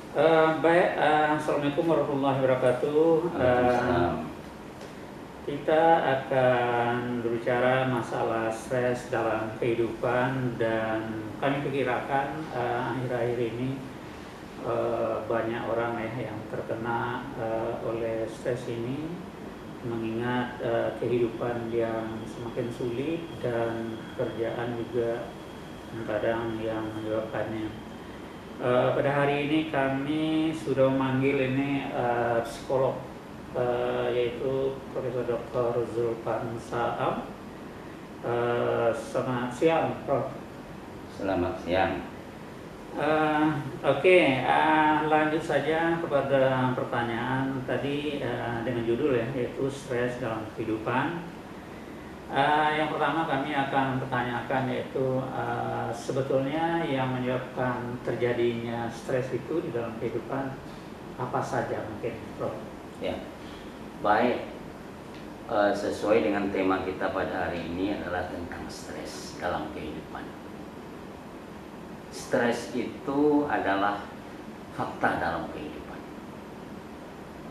Assalamualaikum warahmatullahi wabarakatuh. Waalaikumsalam. Kita akan berbicara masalah stres dalam kehidupan, dan kami perkirakan akhir-akhir ini banyak orang yang terkena oleh stres ini, mengingat kehidupan yang semakin sulit dan pekerjaan juga kadang yang menyebabkannya. Pada hari ini kami sudah memanggil psikolog, yaitu Profesor Dr. Zulfan Saam. Selamat siang, Prof. Selamat siang. Lanjut saja kepada pertanyaan tadi dengan judul yaitu stres dalam kehidupan. Yang pertama kami akan pertanyakan yaitu sebetulnya yang menyebabkan terjadinya stres itu di dalam kehidupan apa saja mungkin, Prof? Ya, baik. Sesuai dengan tema kita pada hari ini adalah tentang stres dalam kehidupan. Stres itu adalah fakta dalam kehidupan.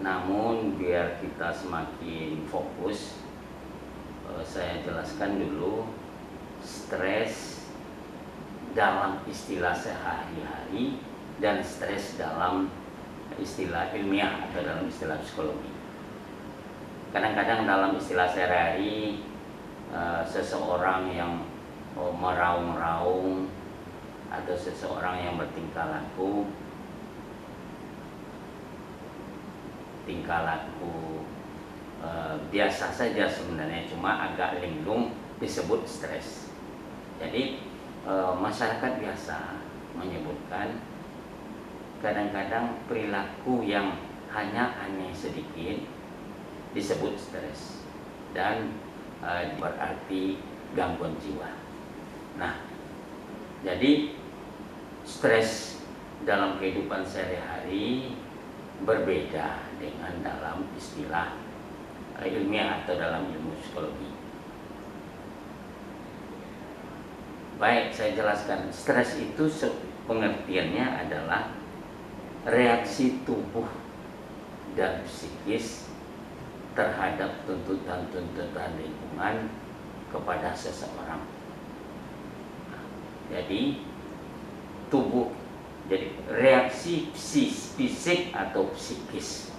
Namun biar kita semakin fokus, saya jelaskan dulu stres dalam istilah sehari-hari dan stres dalam istilah ilmiah atau dalam istilah psikologi. Kadang-kadang dalam istilah sehari-hari seseorang yang meraung-raung atau seseorang yang bertingkah laku biasa saja sebenarnya, cuma agak linglung disebut stres. Jadi masyarakat biasa menyebutkan kadang-kadang perilaku yang hanya aneh sedikit disebut stres dan berarti gangguan jiwa. Nah, jadi stres dalam kehidupan sehari-hari berbeda dengan dalam istilah ilmiah atau dalam ilmu psikologi. Baik, saya jelaskan. Stres itu pengertiannya adalah reaksi tubuh dan psikis terhadap tuntutan-tuntutan lingkungan kepada seseorang. Jadi reaksi fisik atau psikis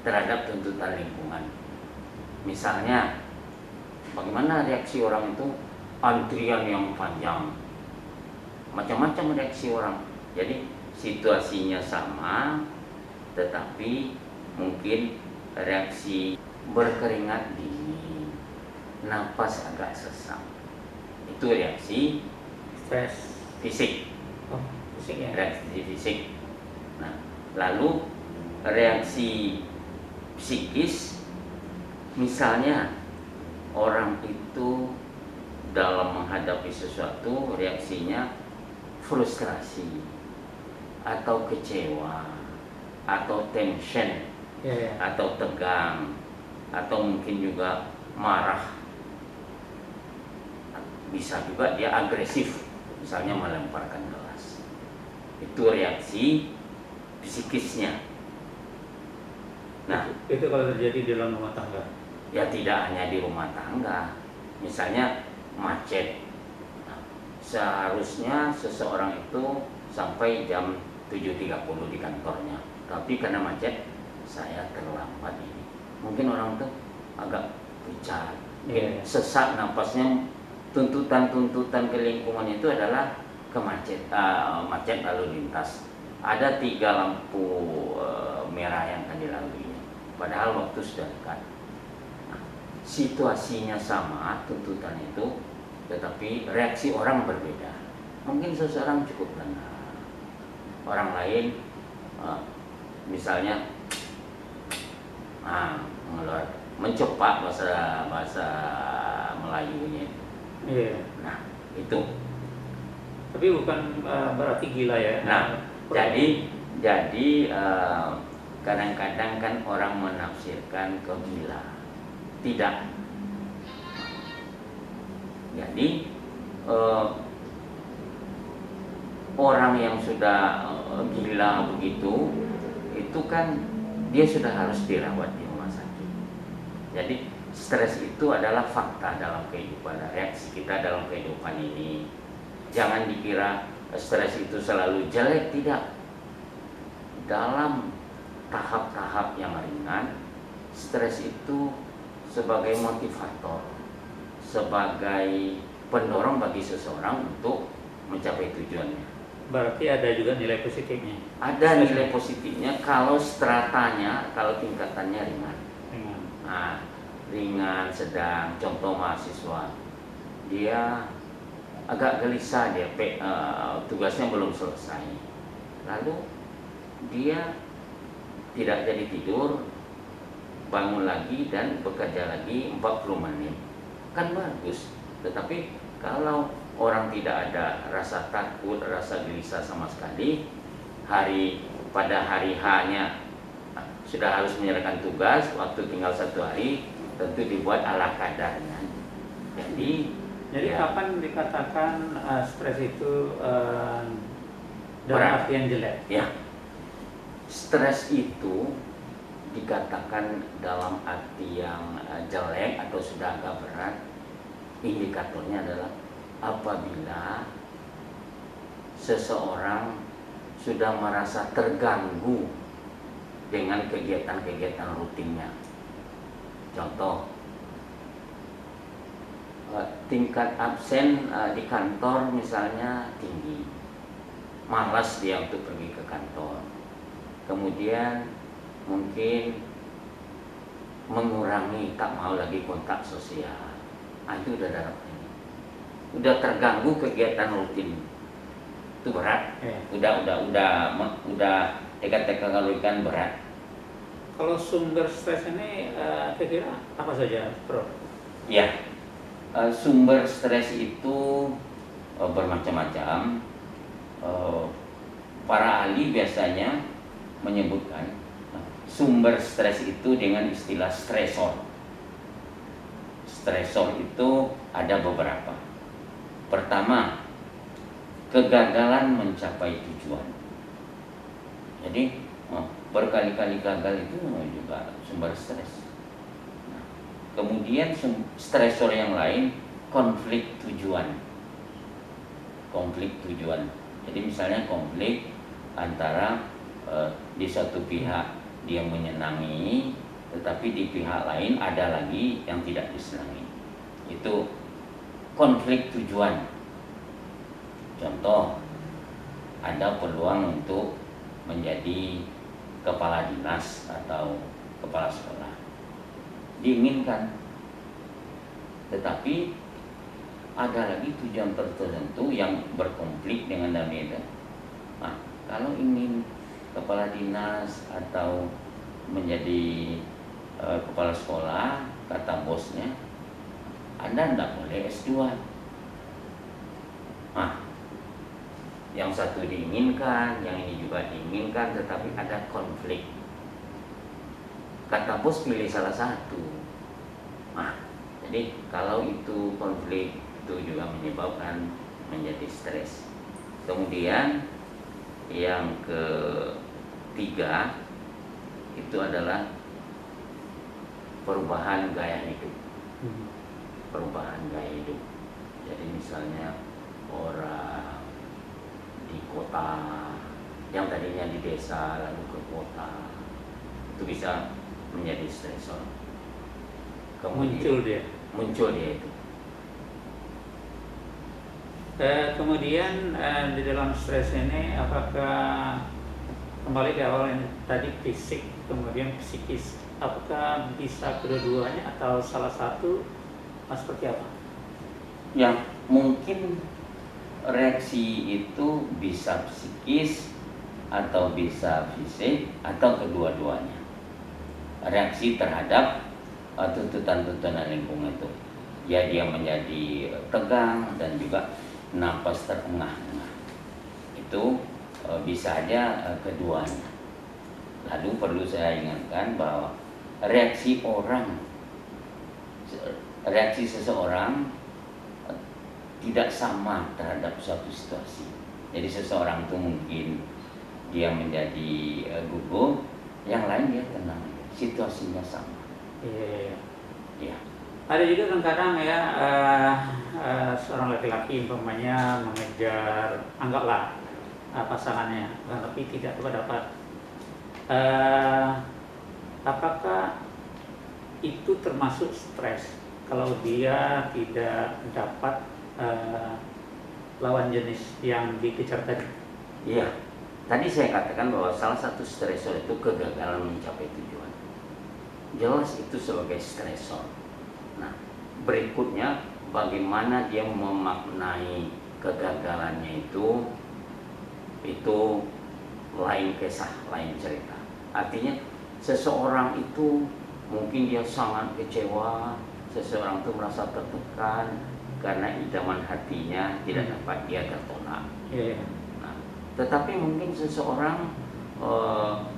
terhadap tuntutan lingkungan. Misalnya, bagaimana reaksi orang itu? Antrian yang panjang, macam-macam reaksi orang. Jadi situasinya sama, tetapi mungkin reaksi berkeringat dingin, napas agak sesak, itu reaksi Stres fisik. Fisik ya. Reaksi fisik. Nah, lalu reaksi psikis, misalnya orang itu dalam menghadapi sesuatu reaksinya frustrasi atau kecewa atau tension, atau tegang, atau mungkin juga marah. Bisa juga dia agresif, misalnya melemparkan gelas. Itu reaksi psikisnya. Nah, itu kalau terjadi di dalam rumah tangga. Ya, tidak hanya di rumah tangga. Misalnya macet. Nah, seharusnya seseorang itu sampai jam 7.30 di kantornya, tapi karena macet saya terlambat ini. Mungkin orang itu agak pucat, sesak napasnya. Tuntutan-tuntutan ke lingkungan itu adalah macet lalu lintas. Ada 3 lampu merah yang akan dilalui, padahal waktu sudah dekat. Nah, situasinya sama, tuntutan itu, tetapi reaksi orang berbeda. Mungkin seseorang cukup tenang, orang lain misalnya mencepak bahasa Melayunya. Nah, itu. Tapi bukan berarti gila ya. Nah, jadi kadang-kadang kan orang menafsirkan ke gila. Tidak. Jadi orang yang sudah gila begitu, itu kan dia sudah harus dirawat di rumah sakit. Jadi stres itu adalah fakta dalam kehidupan, reaksi kita dalam kehidupan ini. Jangan dikira stres itu selalu jelek, tidak. Dalam tahap-tahap yang ringan, stres itu sebagai motivator, sebagai pendorong bagi seseorang untuk mencapai tujuannya. Berarti ada juga nilai positifnya. Ada nilai positifnya kalau stratanya, kalau tingkatannya ringan. Nah, ringan, sedang, contoh mahasiswa, dia agak gelisah, dia tugasnya belum selesai, lalu dia tidak jadi tidur, bangun lagi dan bekerja lagi 40 menit, kan bagus. Tetapi kalau orang tidak ada rasa takut, rasa gelisah sama sekali, pada hari H-nya sudah harus menyerahkan tugas, waktu tinggal 1 hari, tentu dibuat ala kadarnya. Jadi ya, kapan dikatakan stres itu dalam berat. artian jelek? Ya, stres itu dikatakan dalam arti yang jelek atau sudah agak berat. Indikatornya adalah apabila seseorang sudah merasa terganggu dengan kegiatan-kegiatan rutinnya. Contoh, tingkat absen di kantor misalnya tinggi, malas dia untuk pergi ke kantor. Kemudian mungkin mengurangi, tak mau lagi kontak sosial. Itu udah darah ini. Udah terganggu kegiatan rutin. Itu berat. Udah dikategorikan berat. Kalau sumber stres ini kira-kira apa saja, Prof? Ya, sumber stres itu bermacam-macam. Para ahli biasanya menyebutkan sumber stres itu dengan istilah stresor. Stresor itu ada beberapa. Pertama, kegagalan mencapai tujuan. Jadi berkali-kali gagal itu juga sumber stres. Kemudian stresor yang lain, konflik tujuan. Konflik tujuan. Jadi misalnya konflik antara di satu pihak dia menyenangi, tetapi di pihak lain ada lagi yang tidak disenangi. Itu konflik tujuan. Contoh, ada peluang untuk menjadi kepala dinas atau kepala sekolah, diinginkan, tetapi ada lagi tujuan tertentu yang berkonflik dengan itu. Nah, kalau ingin kepala dinas atau menjadi kepala sekolah, kata bosnya, Anda tidak boleh S2. Nah, yang satu diinginkan, yang ini juga diinginkan, tetapi ada konflik. Kata bos pilih salah satu. Nah, jadi kalau itu konflik itu juga menyebabkan menjadi stres. Kemudian yang ketiga itu adalah perubahan gaya hidup. Perubahan gaya hidup. Jadi misalnya orang di kota yang tadinya di desa lalu ke kota, itu bisa menjadi stresor. Muncul dia itu. Kemudian di dalam stres ini apakah kembali ke awal yang tadi fisik kemudian psikis, apakah bisa kedua-duanya atau salah satu seperti apa? Yang mungkin reaksi itu bisa psikis atau bisa fisik atau kedua-duanya. Reaksi terhadap tuntutan-tuntutan lingkungan itu, ya dia menjadi tegang dan juga napas terengah-engah. Itu bisa aja keduanya. Lalu perlu saya ingatkan bahwa reaksi seseorang tidak sama terhadap suatu situasi. Jadi seseorang itu mungkin dia menjadi gugup, yang lain dia tenang, situasinya sama. Iya. Ya, Ada juga kadang-kadang ya seorang laki-laki umpamanya mengejar anggaplah pasangannya, tapi tidak dapat. Apakah itu termasuk stres kalau dia tidak dapat lawan jenis yang dikejar tadi? iya. Tadi saya katakan bahwa salah satu stresor itu kegagalan mencapai tujuan. Jelas itu sebagai stresor. Nah, berikutnya bagaimana dia memaknai kegagalannya itu lain kisah, lain cerita. Artinya seseorang itu mungkin dia sangat kecewa, seseorang itu merasa tertekan karena idaman hatinya tidak dapat dia tertolak. Iya. Nah, tetapi mungkin seseorang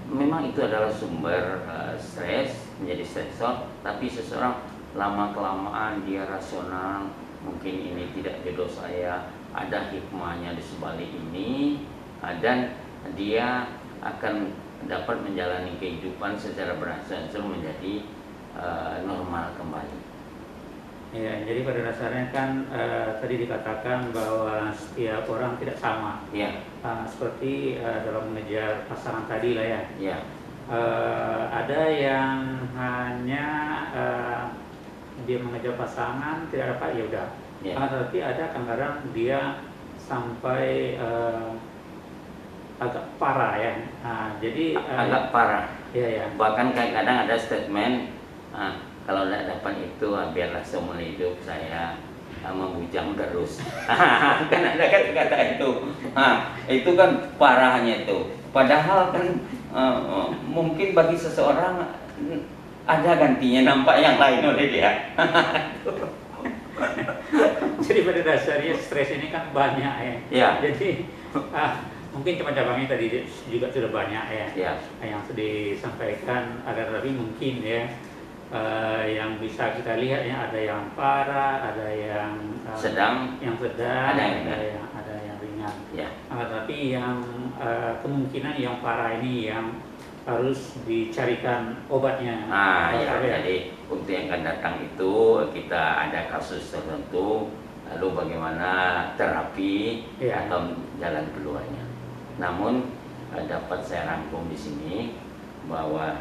memang itu adalah sumber stres, menjadi stresor, tapi seseorang lama kelamaan dia rasional, mungkin ini tidak jodoh saya, ada hikmahnya di sebalik ini, dan dia akan dapat menjalani kehidupan secara berangsur-angsur menjadi normal kembali. Ya, jadi pada dasarnya kan tadi dikatakan bahwa setiap orang tidak sama. Ya, Seperti dalam mengejar pasangan tadi lah ya. ya, Ada yang hanya dia mengejar pasangan tidak dapat, ya udah. ya. Tapi ada kadang-kadang dia sampai agak parah ya. Jadi Agak parah. Iya ya. Bahkan kadang-kadang ada statement, kalau tidak dapat itu biarlah seumur hidup saya membujang terus. Kan ada kata-kata itu. Itu kan parahnya itu. Padahal kan mungkin bagi seseorang ada gantinya, nampak yang lain oleh dia. Jadi pada dasarnya stres ini kan banyak ya. Ya. Jadi mungkin cabang-cabangnya tadi juga sudah banyak ya, Ya. yang sudah disampaikan. Tapi mungkin ya yang bisa kita lihat ya, ada yang parah, ada yang Sedang, ada yang ada yang ringan. ya. Tapi yang kemungkinan yang parah ini yang harus dicarikan obatnya. Ya, jadi untuk yang akan datang itu kita ada kasus tertentu, lalu bagaimana terapi Ya. atau jalan keluarnya. Namun dapat saya rangkum di sini bahwa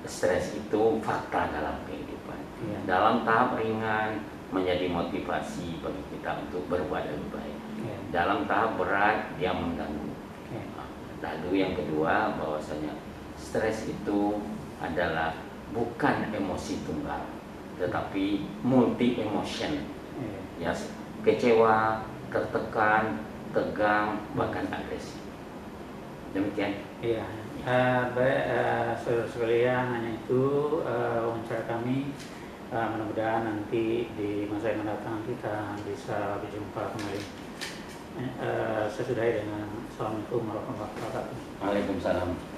stres itu fakta dalam kehidupan. Ya. Dalam tahap ringan menjadi motivasi bagi kita untuk berbuat lebih baik. Ya. Dalam tahap berat dia mengganggu. Ya. Lalu yang kedua bahwasanya stres itu adalah bukan emosi tunggal, tetapi multi emotion. Ya, kecewa, tertekan, tegang, bahkan agresi. Demikian. Iya. Baik, saudara sekalian, hanya itu wawancara kami. Mudah-mudahan nanti di masa yang mendatang kita bisa berjumpa kembali. Saya sudahi dengan Assalamualaikum warahmatullahi wabarakatuh. Waalaikumsalam.